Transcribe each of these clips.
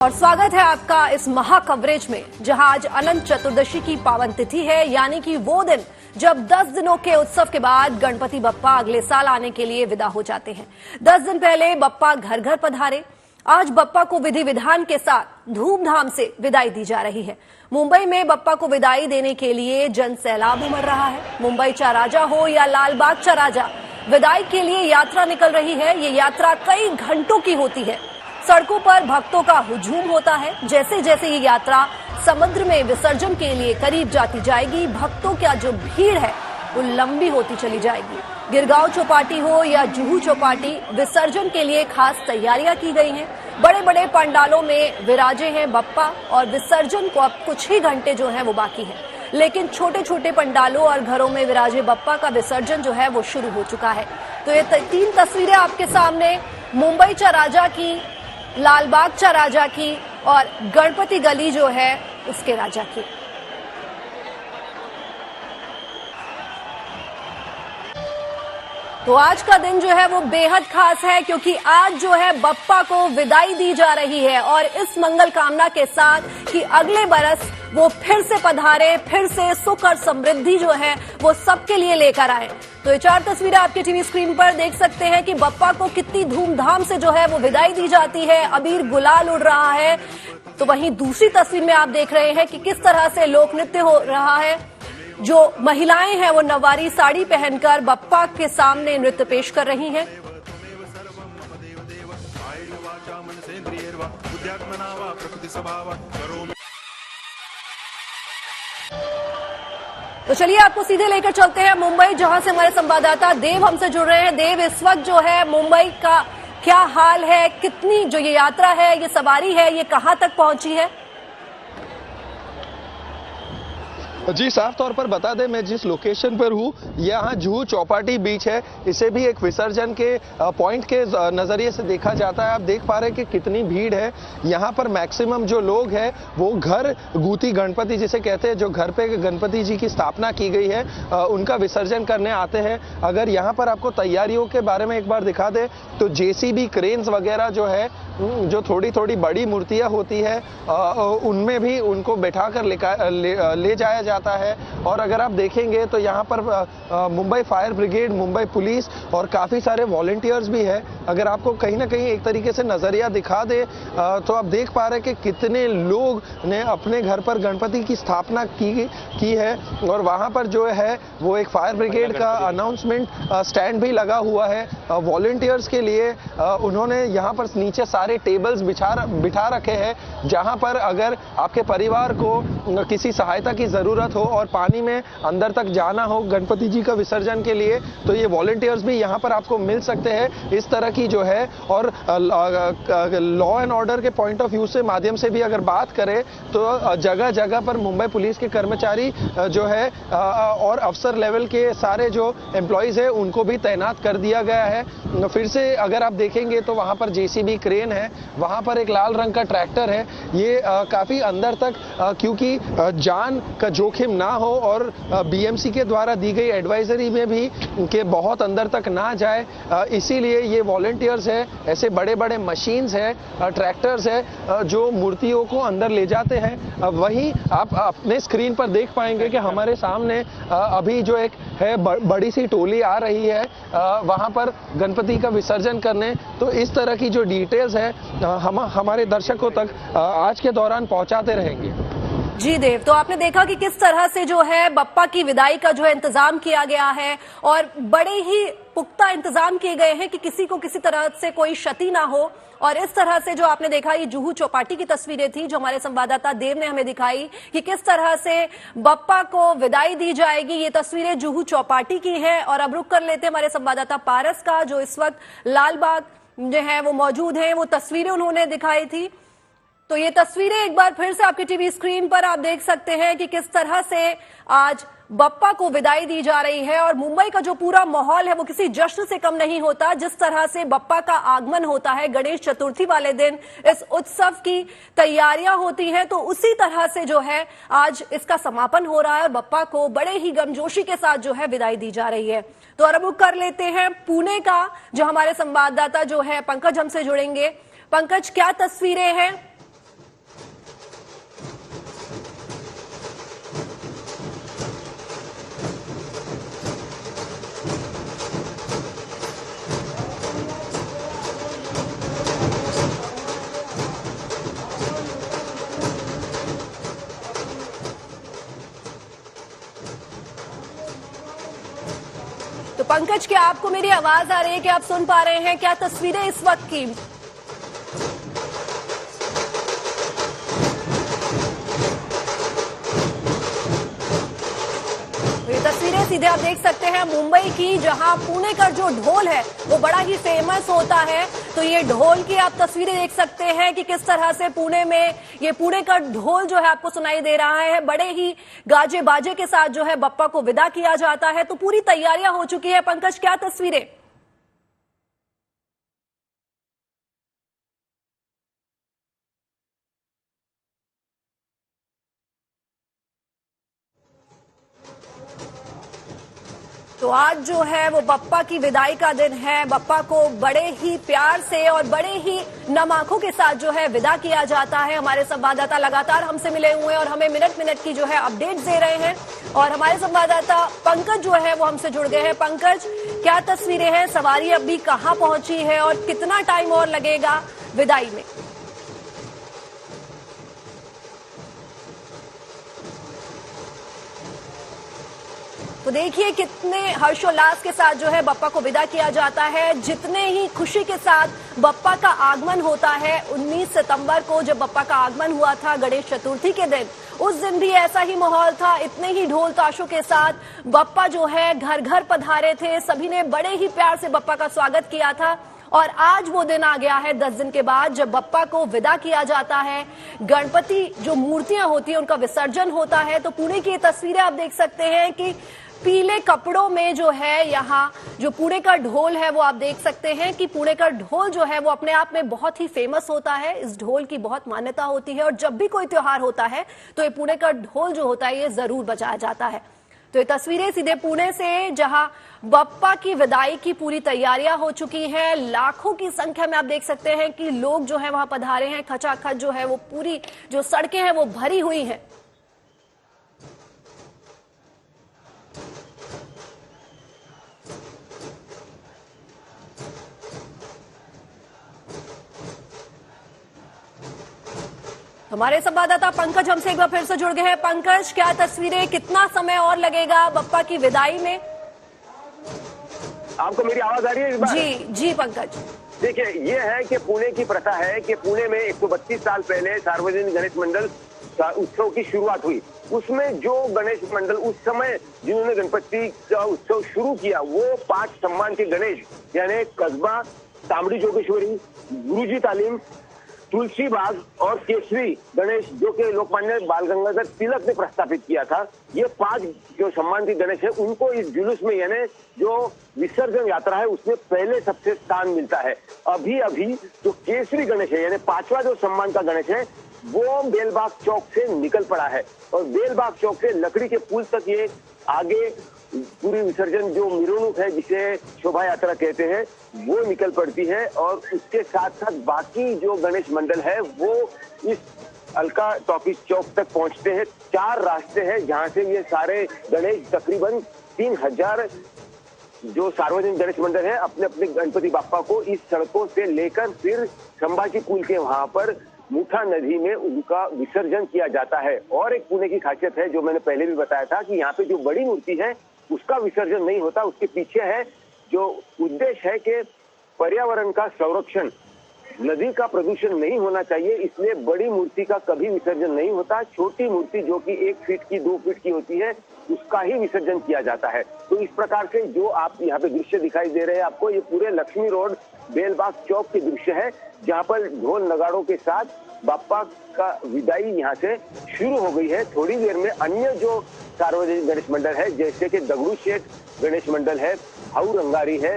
और स्वागत है आपका इस महा कवरेज में, जहां आज अनंत चतुर्दशी की पावन तिथि है, यानी कि वो दिन जब 10 दिनों के उत्सव के बाद गणपति बप्पा अगले साल आने के लिए विदा हो जाते हैं। 10 दिन पहले बप्पा घर घर पधारे। आज बप्पा को विधि विधान के साथ धूमधाम से विदाई दी जा रही है। मुंबई में बप्पा को विदाई देने के लिए जन सैलाब उमड़ रहा है। मुंबई चा राजा हो या लालबाग चा राजा, विदाई के लिए यात्रा निकल रही है। ये यात्रा कई घंटों की होती है। सड़कों पर भक्तों का हुजूम होता है। जैसे जैसे ये यात्रा समुद्र में विसर्जन के लिए करीब जाती जाएगी, भक्तों का जो भीड़ है वो लंबी होती चली जाएगी। गिरगांव चौपाटी हो या जुहू चौपाटी, विसर्जन के लिए खास तैयारियां की गई हैं। बड़े बड़े पंडालों में विराजे हैं बप्पा और विसर्जन को अब कुछ ही घंटे जो है वो बाकी है। लेकिन छोटे छोटे पंडालों और घरों में विराजे बप्पा का विसर्जन जो है वो शुरू हो चुका है। तो ये 3 तस्वीरें आपके सामने, मुंबई चा राजा की, लालबाग चा राजा की और गणपति गली जो है उसके राजा की। तो आज का दिन जो है वो बेहद खास है, क्योंकि आज जो है बप्पा को विदाई दी जा रही है और इस मंगल कामना के साथ कि अगले बरस वो फिर से पधारे, फिर से सुख और समृद्धि जो है वो सबके लिए लेकर आए। तो ये 4 तस्वीरें आपके टीवी स्क्रीन पर देख सकते हैं कि बप्पा को कितनी धूमधाम से जो है वो विदाई दी जाती है। अबीर गुलाल उड़ रहा है। तो वहीं दूसरी तस्वीर में आप देख रहे हैं कि किस तरह से लोक नृत्य हो रहा है। जो महिलाएं हैं वो नवारी साड़ी पहनकर बप्पा के सामने नृत्य पेश कर रही हैं। तो चलिए आपको सीधे लेकर चलते हैं मुंबई, जहां से हमारे संवाददाता देव हमसे जुड़ रहे हैं। देव, इस वक्त जो है मुंबई का क्या हाल है? कितनी जो ये यात्रा है, ये सवारी है, ये कहां तक पहुंची है? जी, साफ तौर पर बता दें, मैं जिस लोकेशन पर हूँ यहाँ जुहू चौपाटी बीच है। इसे भी एक विसर्जन के पॉइंट के नजरिए से देखा जाता है। आप देख पा रहे हैं कि कितनी भीड़ है। यहाँ पर मैक्सिमम जो लोग हैं वो घर गुती गणपति जिसे कहते हैं, जो घर पे गणपति जी की स्थापना की गई है, उनका विसर्जन करने आते हैं। अगर यहाँ पर आपको तैयारियों के बारे में एक बार दिखा दे तो जेसीबी क्रेन्स वगैरह जो है, जो थोड़ी थोड़ी बड़ी मूर्तियां होती है, उनमें भी उनको बैठा कर ले जाया जाता है। और अगर आप देखेंगे तो यहाँ पर Mumbai fire brigade, Mumbai police और काफ़ी सारे वॉलंटियर्स भी है। अगर आपको कहीं ना कहीं एक तरीके से नज़रिया दिखा दे तो आप देख पा रहे हैं कि कितने लोग ने अपने घर पर गणपति की स्थापना की है। और वहाँ पर जो है वो एक फायर ब्रिगेड का अनाउंसमेंट स्टैंड भी लगा हुआ है वॉलंटियर्स के लिए। उन्होंने यहाँ पर नीचे सारे टेबल्स बिठा रखे हैं, जहाँ पर अगर आपके परिवार को किसी सहायता की ज़रूरत हो और पानी में अंदर तक जाना हो गणपति जी का विसर्जन के लिए, तो ये वॉलंटियर्स भी यहाँ पर आपको मिल सकते हैं। इस तरह की जो है, और लॉ एंड ऑर्डर के पॉइंट ऑफ व्यू से माध्यम से भी अगर बात करें तो जगह जगह पर मुंबई पुलिस के कर्मचारी जो है और अफसर लेवल के सारे जो एम्प्लॉयज है उनको भी तैनात कर दिया गया है। फिर से अगर आप देखेंगे तो वहाँ पर जेसीबी क्रेन है, वहाँ पर एक लाल रंग का ट्रैक्टर है। ये काफ़ी अंदर तक, क्योंकि जान का जोखिम ना हो और बीएमसी के द्वारा दी गई एडवाइजरी में भी कि बहुत अंदर तक ना जाए, इसीलिए ये वॉलंटियर्स है, ऐसे बड़े बड़े मशीन्स है, ट्रैक्टर्स है जो मूर्तियों को अंदर ले जाते हैं। वहीं आप अपने स्क्रीन पर देख पाएंगे कि हमारे सामने अभी जो एक है बड़ी सी टोली आ रही है वहाँ पर गणपति का विसर्जन करने। तो इस तरह की जो डिटेल्स है हम हमारे दर्शकों तक आज के दौरान पहुंचाते रहेंगे। जी देव, तो आपने देखा कि किस तरह से जो है बप्पा की विदाई का जो है इंतजाम किया गया है और बड़े ही पुख्ता इंतजाम किए गए हैं कि किसी को किसी तरह से कोई क्षति ना हो। और इस तरह से जो आपने देखा, ये जुहू चौपाटी की तस्वीरें थी जो हमारे संवाददाता देव ने हमें दिखाई कि किस तरह से बप्पा को विदाई दी जाएगी। ये तस्वीरें जुहू चौपाटी की हैं। और अब रुक कर लेते हैं हमारे संवाददाता पारस का, जो इस वक्त लालबाग जो है वो मौजूद है। वो तस्वीरें उन्होंने दिखाई थी। तो ये तस्वीरें एक बार फिर से आपकी टीवी स्क्रीन पर आप देख सकते हैं कि किस तरह से आज बप्पा को विदाई दी जा रही है। और मुंबई का जो पूरा माहौल है वो किसी जश्न से कम नहीं होता। जिस तरह से बप्पा का आगमन होता है गणेश चतुर्थी वाले दिन, इस उत्सव की तैयारियां होती हैं, तो उसी तरह से जो है आज इसका समापन हो रहा है और बप्पा को बड़े ही गर्मजोशी के साथ जो है विदाई दी जा रही है। तो अब रुक कर लेते हैं पुणे का, जो हमारे संवाददाता जो है पंकज हमसे जुड़ेंगे। पंकज, क्या तस्वीरें हैं? पंकज, क्या आपको मेरी आवाज आ रही है? क्या आप सुन पा रहे हैं? क्या तस्वीरें इस वक्त की? ये तस्वीरें सीधे आप देख सकते हैं मुंबई की, जहां पुणे का जो ढोल है वो बड़ा ही फेमस होता है। तो ये ढोल की आप तस्वीरें देख सकते हैं कि किस तरह से पुणे में ये पुणे का ढोल जो है आपको सुनाई दे रहा है। बड़े ही गाजे बाजे के साथ जो है बप्पा को विदा किया जाता है। तो पूरी तैयारियां हो चुकी है। पंकज, क्या तस्वीरें? तो आज जो है वो बप्पा की विदाई का दिन है। बप्पा को बड़े ही प्यार से और बड़े ही नम आंखों के साथ जो है विदा किया जाता है। हमारे संवाददाता लगातार हमसे मिले हुए हैं और हमें मिनट मिनट की जो है अपडेट्स दे रहे हैं। और हमारे संवाददाता पंकज जो है वो हमसे जुड़ गए हैं। पंकज, क्या तस्वीरें हैं? सवारी अभी कहाँ पहुंची है और कितना टाइम और लगेगा विदाई में? तो देखिए कितने हर्षोल्लास के साथ जो है बप्पा को विदा किया जाता है। जितने ही खुशी के साथ बप्पा का आगमन होता है। 19 सितंबर को जब बप्पा का आगमन हुआ था, गणेश चतुर्थी के दिन, उस दिन भी ऐसा ही माहौल था। इतने ही ढोल ताशों के साथ बप्पा जो है घर घर पधारे थे। सभी ने बड़े ही प्यार से बप्पा का स्वागत किया था। और आज वो दिन आ गया है 10 दिन के बाद, जब बप्पा को विदा किया जाता है। गणपति जो मूर्तियां होती हैं उनका विसर्जन होता है। तो पुणे की ये तस्वीरें आप देख सकते हैं कि पीले कपड़ों में जो है यहाँ जो पुणे का ढोल है वो आप देख सकते हैं कि पुणे का ढोल जो है वो अपने आप में बहुत ही फेमस होता है। इस ढोल की बहुत मान्यता होती है और जब भी कोई त्योहार होता है तो ये पुणे का ढोल जो होता है ये जरूर बजाया जाता है। तो ये तस्वीरें सीधे पुणे से, जहां बप्पा की विदाई की पूरी तैयारियां हो चुकी हैं। लाखों की संख्या में आप देख सकते हैं कि लोग जो है वहां पधारे हैं। खचाखच जो है वो पूरी जो सड़कें हैं वो भरी हुई हैं। हमारे संवाददाता पंकज हमसे एक बार फिर से जुड़ गए हैं। पंकज, क्या तस्वीरें, कितना समय और लगेगा बप्पा की विदाई में? आपको मेरी आवाज आ रही है इस बार? जी जी पंकज। देखिए, ये है कि पुणे की प्रथा है कि पुणे में 132 साल पहले सार्वजनिक गणेश मंडल उत्सव की शुरुआत हुई। उसमें जो गणेश मंडल उस समय जिन्होंने गणपति का उत्सव शुरू किया, वो 5 सम्मान के गणेश यानी कस्बा, तांबड़ी जोगेश्वरी, गुरुजी तालीम, तुलसी बाग और केसरी गणेश, जो कि लोकमान्य बाल गंगाधर तिलक ने प्रस्तावित किया था, ये 5 जो सम्मान के गणेश है उनको इस जुलूस में यानी जो विसर्जन यात्रा है उसमें पहले सबसे स्थान मिलता है। अभी अभी जो केसरी गणेश है यानी 5वां जो सम्मान का गणेश है वो बेलबाग चौक से निकल पड़ा है और बेलबाग चौक से लकड़ी के पुल तक ये आगे पूरी विसर्जन जो मिरोनुक है जिसे शोभा यात्रा कहते हैं वो निकल पड़ती है। और उसके साथ साथ बाकी जो गणेश मंडल है वो इस अलका टॉकीज चौक तक पहुंचते हैं। 4 रास्ते हैं जहां से ये सारे गणेश, तकरीबन 3000 जो सार्वजनिक गणेश मंडल है, अपने अपने गणपति बाप्पा को इस सड़कों से लेकर फिर संभाजी पुल के वहां पर मुठा नदी में उनका विसर्जन किया जाता है। और एक पुणे की खासियत है जो मैंने पहले भी बताया था कि यहाँ पे जो बड़ी मूर्ति है उसका विसर्जन नहीं होता। उसके पीछे है जो उद्देश्य है कि पर्यावरण का संरक्षण, नदी का प्रदूषण नहीं होना चाहिए, इसलिए बड़ी मूर्ति का कभी विसर्जन नहीं होता। छोटी मूर्ति जो कि 1 फीट की, 2 फीट की होती है उसका ही विसर्जन किया जाता है। तो इस प्रकार से जो आप यहाँ पे दृश्य दिखाई दे रहे हैं आपको, ये पूरे लक्ष्मी रोड बेलबाग चौक के दृश्य है जहाँ पर ढोल नगाड़ों के साथ बाप्पा का विदाई यहाँ से शुरू हो गई है। थोड़ी देर में अन्य जो सार्वजनिक गणेश मंडल है जैसे कि दगड़ू शेठ गणेश मंडल है, हाउ रंगारी है,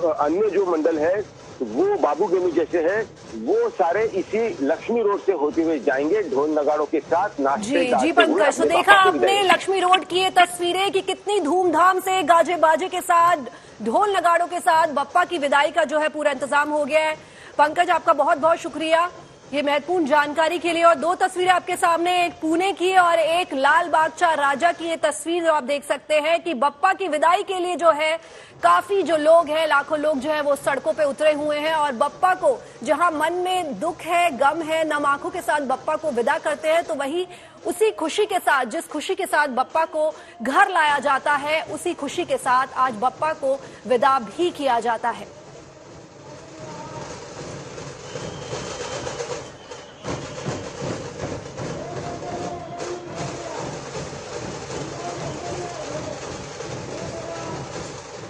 अन्य जो मंडल है वो बाबू गेमी जैसे है, वो सारे इसी लक्ष्मी रोड से होते हुए जाएंगे ढोल नगाड़ों के साथ नाचते जी पंकज, तो देखा आपने लक्ष्मी रोड की ये तस्वीरें कि कितनी धूमधाम से गाजे बाजे के साथ, ढोल नगाड़ों के साथ बप्पा की विदाई का जो है पूरा इंतजाम हो गया है। पंकज, आपका बहुत बहुत शुक्रिया ये महत्वपूर्ण जानकारी के लिए। और 2 तस्वीरें आपके सामने, एक पुणे की और एक लाल बागचा राजा की ये तस्वीर जो आप देख सकते हैं कि बप्पा की विदाई के लिए जो है काफी जो लोग हैं, लाखों लोग जो है वो सड़कों पे उतरे हुए हैं और बप्पा को जहां मन में दुख है, गम है, नम आंखों के साथ बप्पा को विदा करते हैं, तो वही उसी खुशी के साथ, जिस खुशी के साथ बप्पा को घर लाया जाता है, उसी खुशी के साथ आज बप्पा को विदा भी किया जाता है।